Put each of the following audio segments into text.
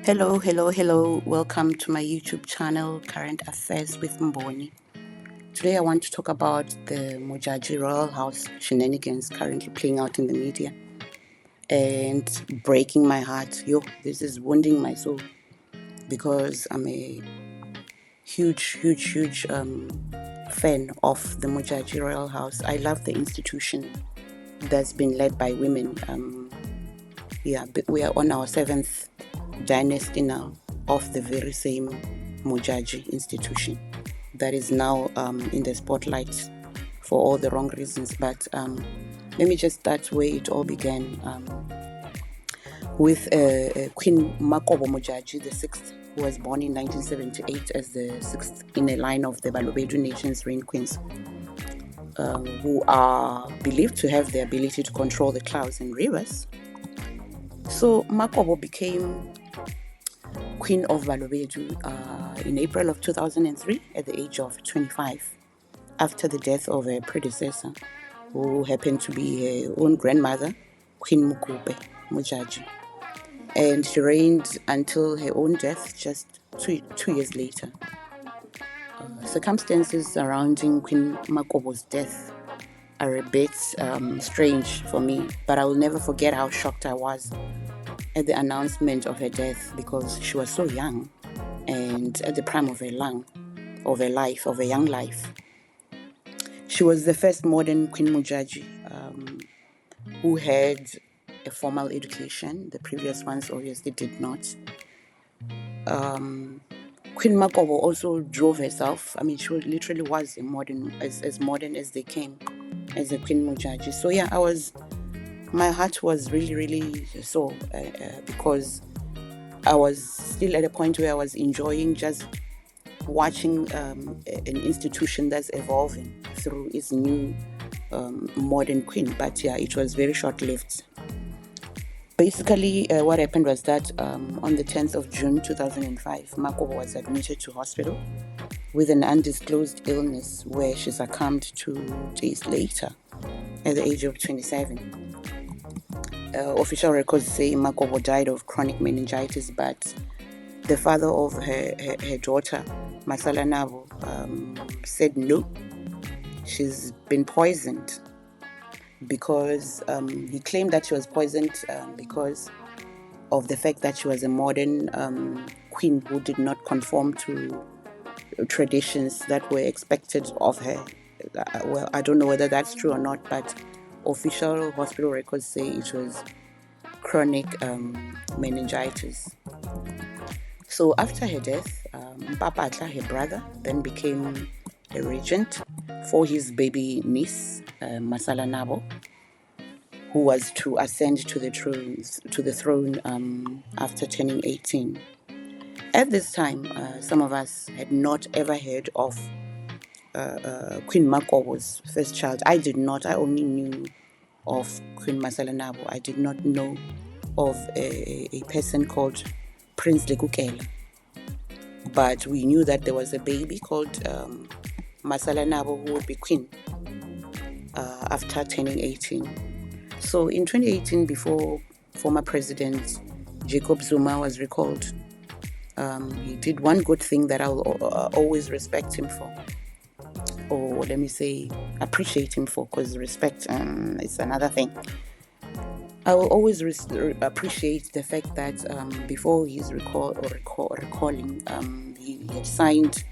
Hello. Welcome to my YouTube channel, Current Affairs with Mboni. Today I want to talk about the Modjadji Royal House shenanigans currently playing out in the media and breaking my heart. This is wounding my soul because I'm a huge fan of the Modjadji Royal House. I love the institution that's been led by women. We are on our 7th dynasty now of the very same Modjadji institution that is now in the spotlight for all the wrong reasons. But let me just start where it all began with Queen Mpapatla Modjadji VI, who was born in 1978 as the 6th in a line of the Balobedu nation's reign queens, who are believed to have the ability to control the clouds and rivers. So Mpapatla became Queen of Balobedu in April of 2003 at the age of 25, after the death of her predecessor, who happened to be her own grandmother, Queen Modjadji. And she reigned until her own death just two years later. Circumstances surrounding Queen Mpapatla's death are a bit strange for me, but I will never forget how shocked I was at the announcement of her death, because she was so young and at the prime of her young life. She was the first modern Queen Modjadji who had a formal education. The previous ones obviously did not. Queen Mpapatla also drove herself. I mean, she literally was as modern as they came as a Queen Modjadji. So yeah, my heart was really sore because I was still at a point where I was enjoying just watching an institution that's evolving through its new modern queen. But yeah, it was very short-lived. Basically, what happened was that on the 10th of June 2005, Mpapatla was admitted to hospital with an undisclosed illness, where she succumbed 2 days later at the age of 27. Official records say Mpapatla died of chronic meningitis, but the father of her daughter, Masalana II, said no, she's been poisoned, because he claimed that she was poisoned because of the fact that she was a modern queen who did not conform to traditions that were expected of her. Well, I don't know whether that's true or not, but official hospital records say it was chronic meningitis. So after her death, Mpapatla, her brother, then became a regent for his baby niece, Masalana II, who was to ascend to the throne after turning 18. At this time, some of us had not ever heard of Queen Mpapatla's first child. I did not. I only knew of Queen Masalana II. I did not know of a person called Prince Lekukela. But we knew that there was a baby called Masalana II who would be queen after turning 18. So in 2018, before former President Jacob Zuma was recalled, he did one good thing that I'll always respect him for. Or let me say, appreciate him for, because respect is another thing. I will always appreciate the fact that before his recalling, he had signed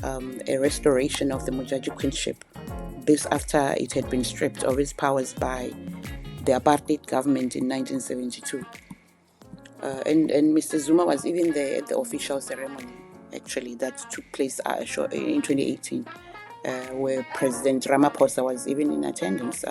a restoration of the Modjadji queenship. This after it had been stripped of its powers by the apartheid government in 1972. And Mr. Zuma was even there at the official ceremony, actually, that took place in 2018, where President Ramaphosa was even in attendance.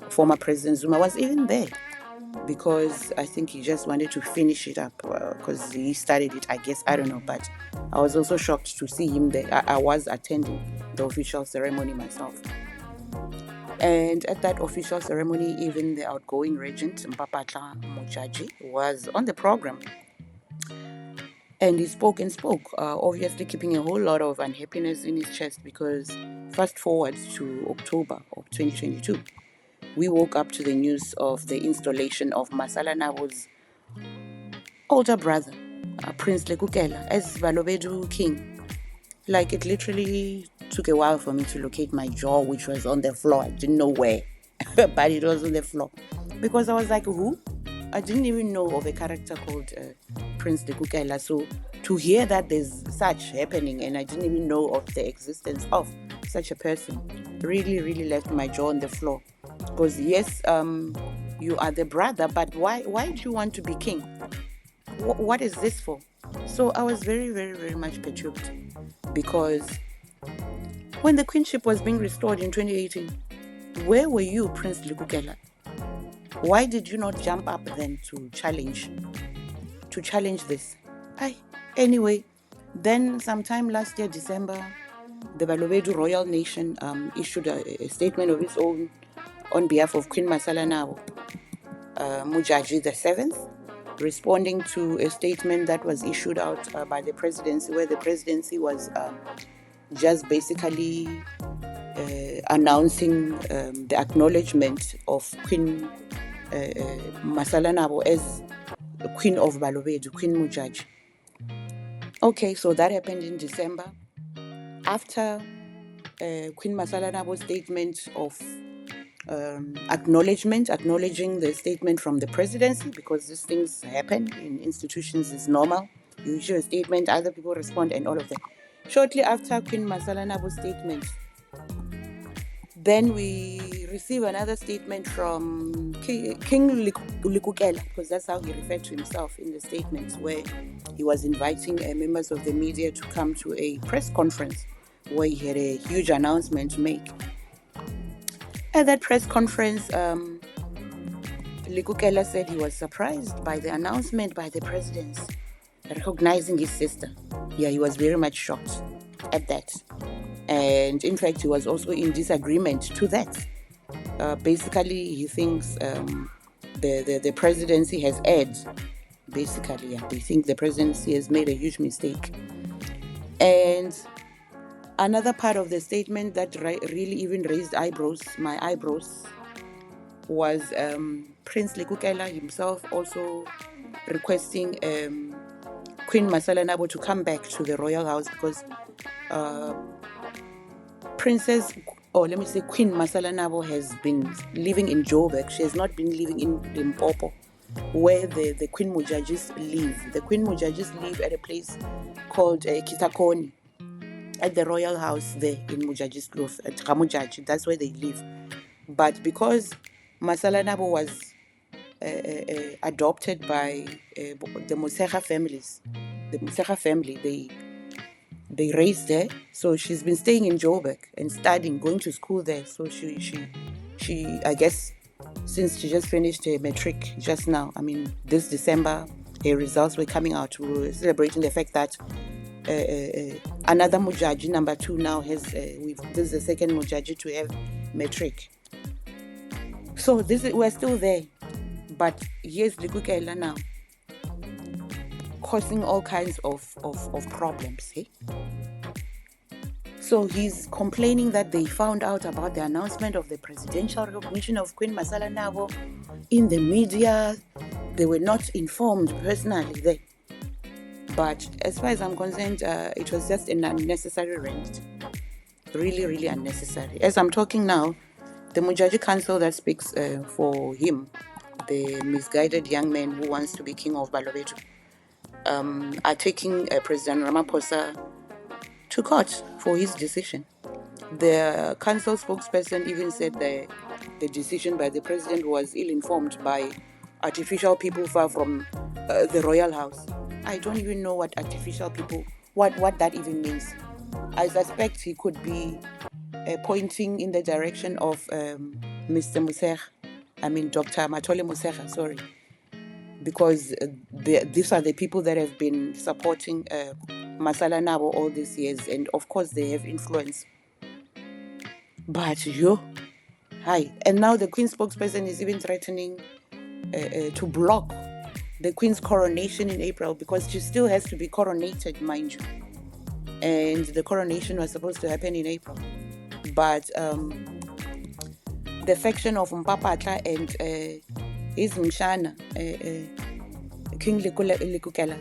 Former President Zuma was even there, because I think he just wanted to finish it up, because he started it, I guess. I don't know, but I was also shocked to see him there. I was attending the official ceremony myself. And at that official ceremony, even the outgoing regent, Mpapatla Modjadji, was on the program. And he spoke, obviously keeping a whole lot of unhappiness in his chest, because fast forward to October of 2022, we woke up to the news of the installation of Masalana I's older brother, Prince Lekukela as Balobedu king. Like, it literally took a while for me to locate my jaw, which was on the floor. I didn't know where, but it was on the floor. Because I was like, who? I didn't even know of a character called Prince Lekukela. So to hear that there's such happening, and I didn't even know of the existence of such a person, really, really left my jaw on the floor. Because yes, you are the brother, but why do you want to be king? What is this for? So I was very, very, very much perturbed, because when the queenship was being restored in 2018, where were you, Prince Lekukela? Why did you not jump up then to challenge this? Anyway, then sometime last year, December, the Balobedu royal nation issued a statement of its own on behalf of Queen Masalana Modjadji VII, responding to a statement that was issued out by the presidency, where the presidency was just basically announcing the acknowledgement of Queen Masalana as Queen of Balobedu, Queen Modjadji. Okay, so that happened in December. After Queen Masalana's statement of acknowledging the statement from the presidency, because these things happen in institutions, is normal. You issue a statement, other people respond, and all of that. Shortly after Queen Masalana's statement, then we receive another statement from King Lekukela, because that's how he referred to himself in the statement, where he was inviting members of the media to come to a press conference where he had a huge announcement to make. At that press conference, Lekukela said he was surprised by the announcement by the president recognizing his sister. Yeah, he was very much shocked at that. And in fact, he was also in disagreement to that. Basically, he thinks the presidency has erred. Basically, yeah, they think the presidency has made a huge mistake. And another part of the statement that really even raised my eyebrows, was Prince Lekukela himself also requesting Queen Masalana to come back to the royal house, because Queen Masalana has been living in Joburg. She has not been living in Limpopo, where the Queen Modjadjis live. The Queen Modjadjis live at a place called Kitakoni, at the royal house there in Modjadji's Kloof, at Modjadji. That's where they live. But because Masalana was adopted by the Moshega families, the Moshega family, they raised her, so she's been staying in Joburg and studying, going to school there. So she I guess, since she just finished her matric just now, I mean this December, her results were coming out. We were celebrating the fact that another Modjadji, number 2, now has this is the second Modjadji to have matric. So we're still there, but here's Lekukela now, causing all kinds of problems. Hey? So he's complaining that they found out about the announcement of the presidential recognition of Queen Masalana in the media. They were not informed personally there. But as far as I'm concerned, it was just an unnecessary rant. Really, really unnecessary. As I'm talking now, the Modjadji Council that speaks for him, the misguided young man who wants to be king of Balobedu, are taking President Ramaphosa to court for his decision. The council spokesperson even said the decision by the president was ill-informed by artificial people far from the royal house. I don't even know what artificial people, what that even means. I suspect he could be pointing in the direction of Mr. Moshega. I mean Dr. Matole Moshega, sorry. Because these are the people that have been supporting Masalana all these years, and of course they have influence. But and now the Queen's spokesperson is even threatening to block the Queen's coronation in April, because she still has to be coronated, mind you. And the coronation was supposed to happen in April. But the faction of Mpapatla and his Mshana, King Lekukela,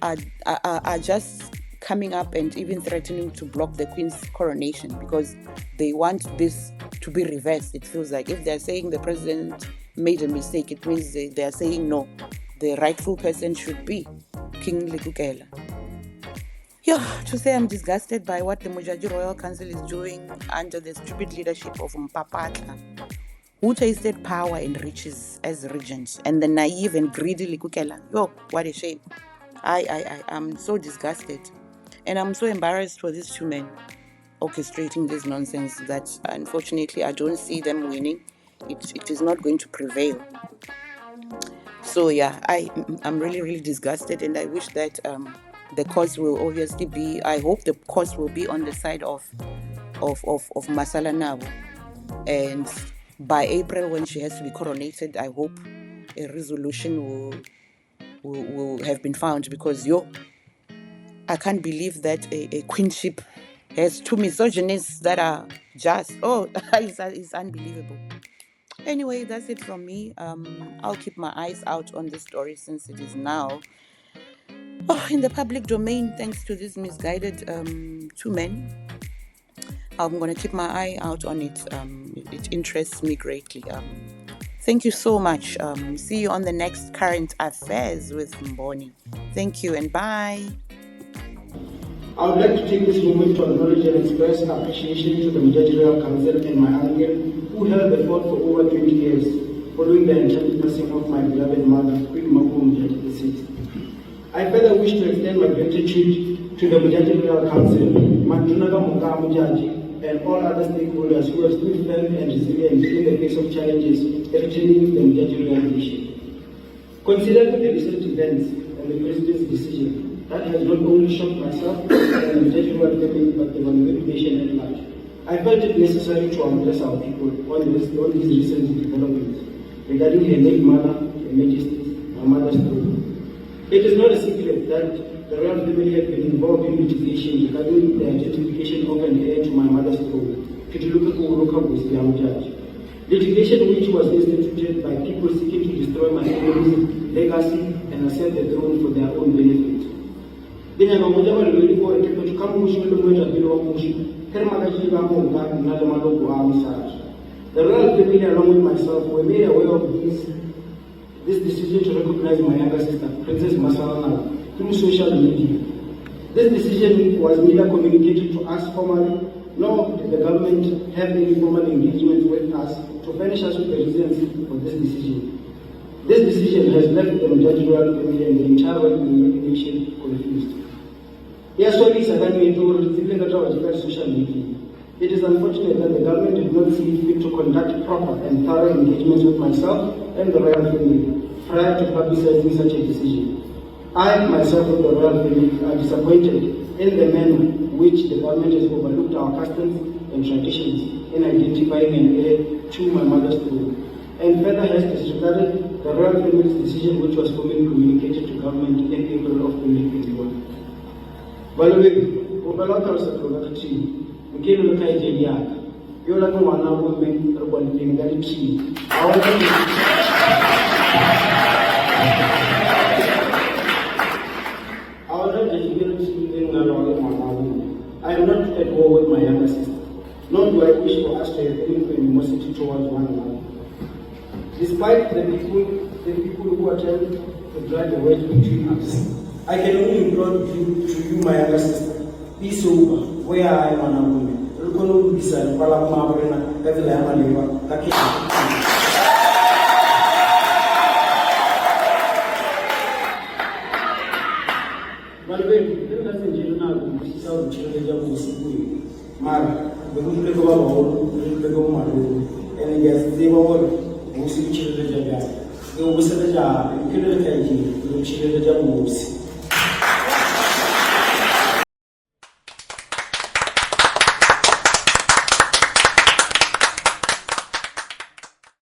are just coming up and even threatening to block the Queen's coronation because they want this to be reversed. It feels like if they're saying the president made a mistake, it means they're saying no, the rightful person should be King Lekukela. To say I'm disgusted by what the Modjadji Royal Council is doing under the stupid leadership of Mpapatla, who tasted power and riches as regent, and the naive and greedy Lekukela. What a shame. I'm so disgusted. And I'm so embarrassed for these two men orchestrating this nonsense that unfortunately I don't see them winning. It is not going to prevail. So I'm really, really disgusted, and I wish that the cause will obviously be, I hope the cause will be on the side of Masalana. And by April, when she has to be coronated, I hope a resolution will have been found, because I can't believe that a queenship has two misogynists that are just, it's unbelievable. Anyway, that's it from me. I'll keep my eyes out on this story since it is now in the public domain, thanks to these misguided two men. I'm going to keep my eye out on it. It interests me greatly. Thank you so much. See you on the next Current Affairs with Mboni. Thank you and bye. I would like to take this moment to acknowledge and express appreciation to the Modjadji Royal Council and my uncle, who held the fort for over 20 years, following the enchanted passing of my beloved mother, Queen Mpapatla. I further wish to extend my gratitude to the Modjadji Royal Council, Mantunaga Moka Modjadji, and all other stakeholders who have stood firm and resilient in the face of challenges threatening the Modjadji Royal nation. Considering the recent events and the President's decision, that has not only shocked myself and the Modjadji Royal family, but the Balobedu nation at large, I felt it necessary to address our people on these recent developments regarding her late mother, Her Majesty, my mother's throne. It is not a secret that the royal family has been involved in litigation regarding the identification of an heir to my mother's throne, litigation which was instituted by people seeking to destroy my family's legacy and ascend the throne for their own benefit. The royal family, along with myself, were made aware of this decision to recognize my younger sister, Princess Masalana, through social media. This decision was neither communicated to us formally, nor did the government have any formal engagement with us to furnish us with the reasons for this decision. This decision has left the Modjadji Royal family and the entire nation confused. Social media. It is unfortunate that the government did not see fit to conduct proper and thorough engagements with myself and the royal family prior to publicizing such a decision. I, myself, and the royal family are disappointed in the manner in which the government has overlooked our customs and traditions in identifying an heir to my mother's throne, and further has disregarded the royal family's decision, which was formally communicated to government in April of 2021. Balobedu, Mkelo loka ejeli yaka. Yola kwa wana wame rukwa nipingali chini. I am not at war with my younger sister, nor do I wish for us to have any animosity towards one another. Despite the people who attempt to drag the wedge between us, I can only implore to you, my younger sister, be sober, where I am a woman. Rukono bisa pala kumabrena kazila ya maliwa kaki. Balobedu, ndio ndio na kumbusha uchelele jambo usiku. Mara, bekule kwa baba, bekule kwa mama. Ene gasi wa wao, usiku uchelele jambo. Ndio useme ja, kile kaji, uchelele jambo usiku.